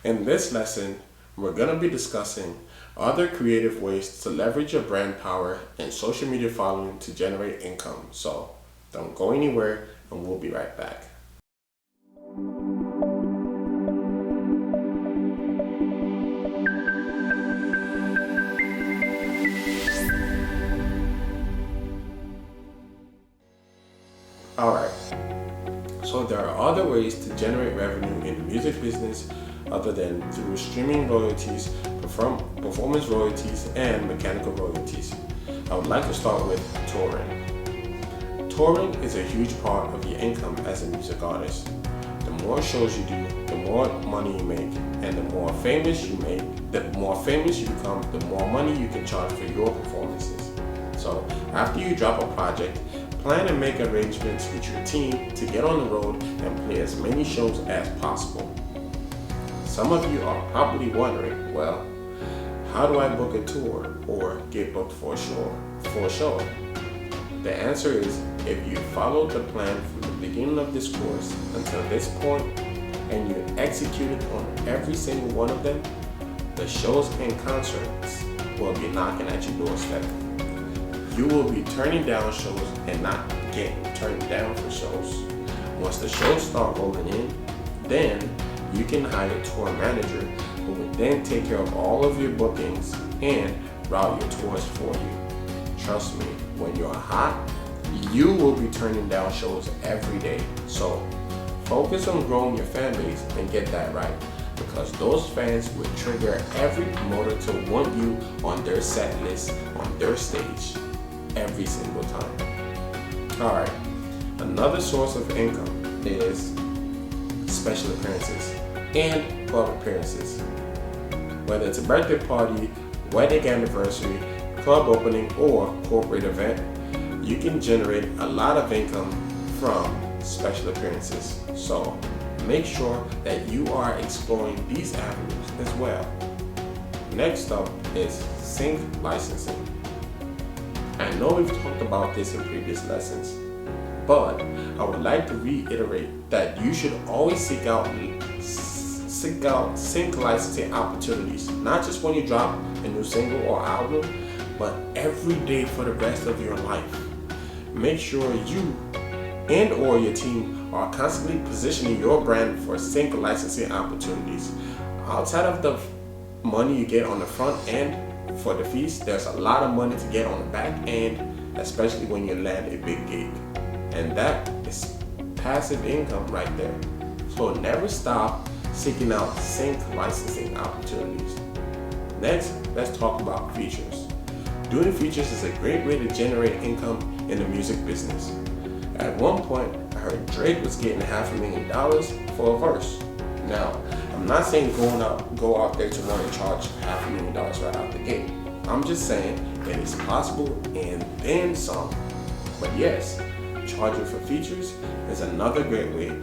In this lesson, we're going to be discussing other creative ways to leverage your brand power and social media following to generate income. So don't go anywhere and we'll be right back. Alright, so there are other ways to generate revenue in the music business other than through streaming royalties, performance royalties, and mechanical royalties. I would like to start with touring. Touring is a huge part of your income as a music artist. The more shows you do, the more money you make, and the more famous you become, the more money you can charge for your performances. So after you drop a project, plan and make arrangements with your team to get on the road and play as many shows as possible. Some of you are probably wondering, well, how do I book a tour or get booked for a show? The answer is, if you followed the plan from the beginning of this course until this point and you executed on every single one of them, the shows and concerts will be knocking at your doorstep. You will be turning down shows and not getting turned down for shows. Once the shows start rolling in, then you can hire a tour manager who will then take care of all of your bookings and route your tours for you. Trust me, when you're hot, you will be turning down shows every day. So focus on growing your fan base and get that right, because those fans will trigger every promoter to want you on their set list, on their stage, every single time. Alright, another source of income is special appearances and club appearances. Whether it's a birthday party, wedding anniversary, club opening, or corporate event, you can generate a lot of income from special appearances. So make sure that you are exploring these avenues as well. Next up is sync licensing. I know we've talked about this in previous lessons, but I would like to reiterate that you should always seek out sync licensing opportunities, not just when you drop a new single or album, but every day for the rest of your life. Make sure you and or your team are constantly positioning your brand for sync licensing opportunities. Outside of the money you get on the front end for the fees, there's a lot of money to get on the back end, especially when you land a big gig. And that is passive income right there. So never stop seeking out sync licensing opportunities. Next, let's talk about features. Doing features is a great way to generate income in the music business. At one point, I heard Drake was getting $500,000 for a verse. Now, I'm not saying go out there to want to charge $500,000 right out the gate. I'm just saying it is possible and then some. But yes, charging for features is another great way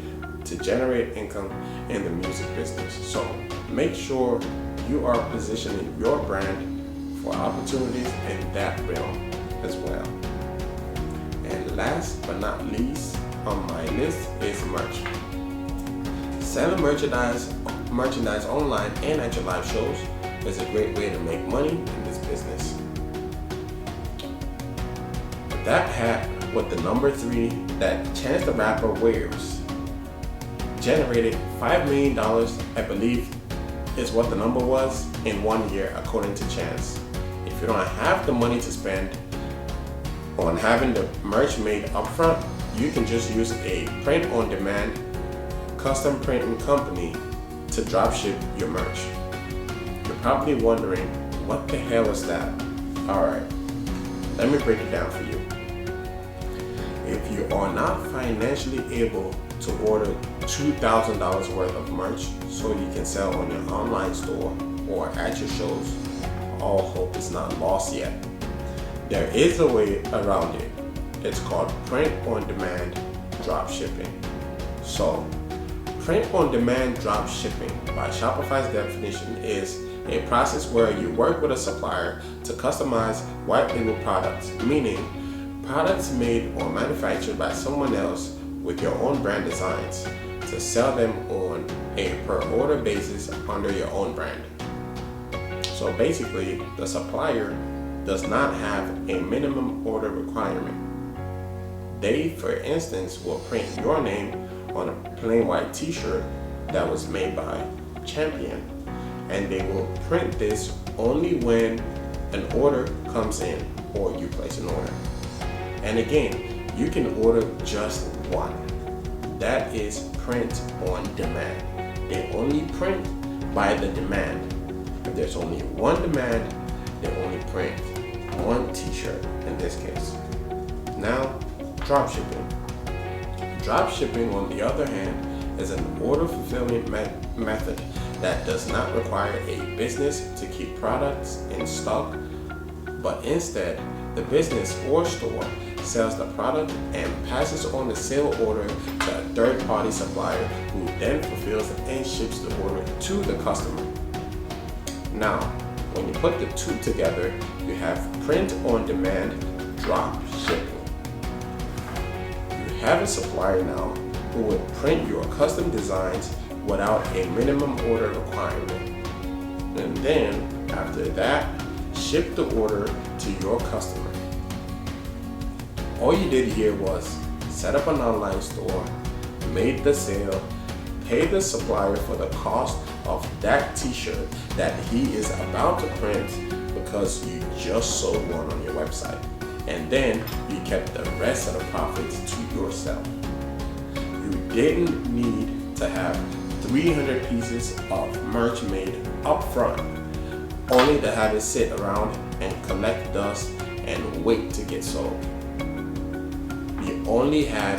to generate income in the music business. So make sure you are positioning your brand for opportunities in that realm as well. And last but not least on my list is merch. Selling merchandise online and at your live shows is a great way to make money in this business. That hat with the number 3 that Chance the Rapper wears generated $5 million, I believe is what the number was, in 1 year according to Chance. If you don't have the money to spend on having the merch made upfront, you can just use a print-on-demand custom printing company to dropship your merch. You're probably wondering, what the hell is that? Alright, let me break it down for you. If you are not financially able to order $2,000 worth of merch so you can sell on your online store or at your shows, all hope is not lost yet. There is a way around it. It's called print-on-demand dropshipping. So, print-on-demand dropshipping, by Shopify's definition, is a process where you work with a supplier to customize white label products, meaning products made or manufactured by someone else with your own brand designs to sell them on a per order basis under your own brand. So basically, the supplier does not have a minimum order requirement. They, for instance, will print your name on a plain white t-shirt that was made by Champion, and they will print this only when an order comes in or you place an order. And again, you can order just one. That is print on demand. They only print by the demand. If there's only one demand, they only print one t-shirt in this case. Now, drop shipping. Drop shipping, on the other hand, is an order fulfillment method that does not require a business to keep products in stock, but instead, the business or store sells the product and passes on the sale order to a third-party supplier who then fulfills and ships the order to the customer. Now, when you put the two together, you have print on demand drop shipping. You have a supplier now who would print your custom designs without a minimum order requirement. And then, after that, ship the order to your customer. All you did here was set up an online store, made the sale, paid the supplier for the cost of that t-shirt that he is about to print because you just sold one on your website. And then you kept the rest of the profits to yourself. You didn't need to have 300 pieces of merch made up front, only to have it sit around and collect dust and wait to get sold. You only had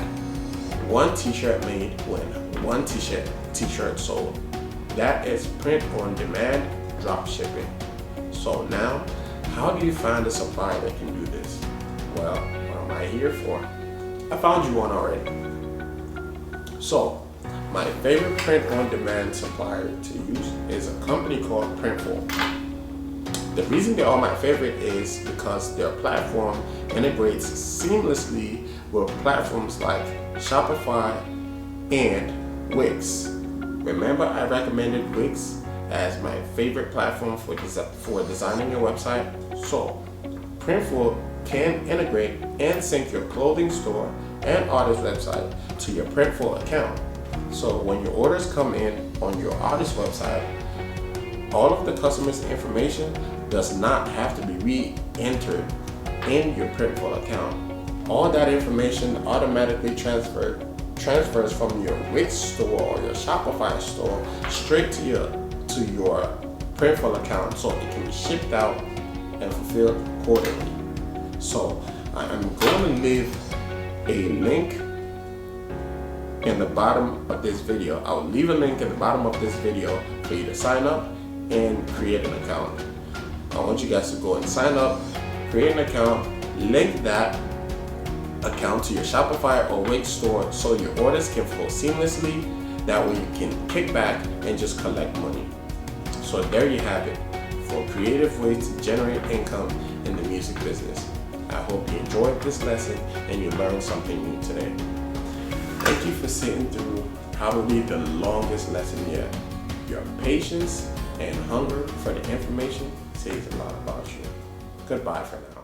one t-shirt made when one t-shirt sold. That is print on demand drop shipping. So now, how do you find a supplier that can do this? Well, what am I here for? I found you one already. So, my favorite print on demand supplier to use is a company called Printful. The reason they are my favorite is because their platform integrates seamlessly with platforms like Shopify and Wix. Remember, I recommended Wix as my favorite platform for designing your website? So, Printful can integrate and sync your clothing store and artist website to your Printful account. So when your orders come in on your artist website, all of the customer's information does not have to be re-entered in your Printful account. All that information automatically transfers from your Wix store or your Shopify store straight to your Printful account, so it can be shipped out and fulfilled accordingly. So I'm going to leave a link in the bottom of this video. I'll leave a link in the bottom of this video for you to sign up and create an account. I want you guys to go and sign up, create an account, link that account to your Shopify or Wix store so your orders can flow seamlessly. That way you can kick back and just collect money. So there you have it, for creative ways to generate income in the music business. I hope you enjoyed this lesson and you learned something new today. Thank you for sitting through probably the longest lesson yet. Your patience and hunger for the information says a lot about you. Goodbye for now.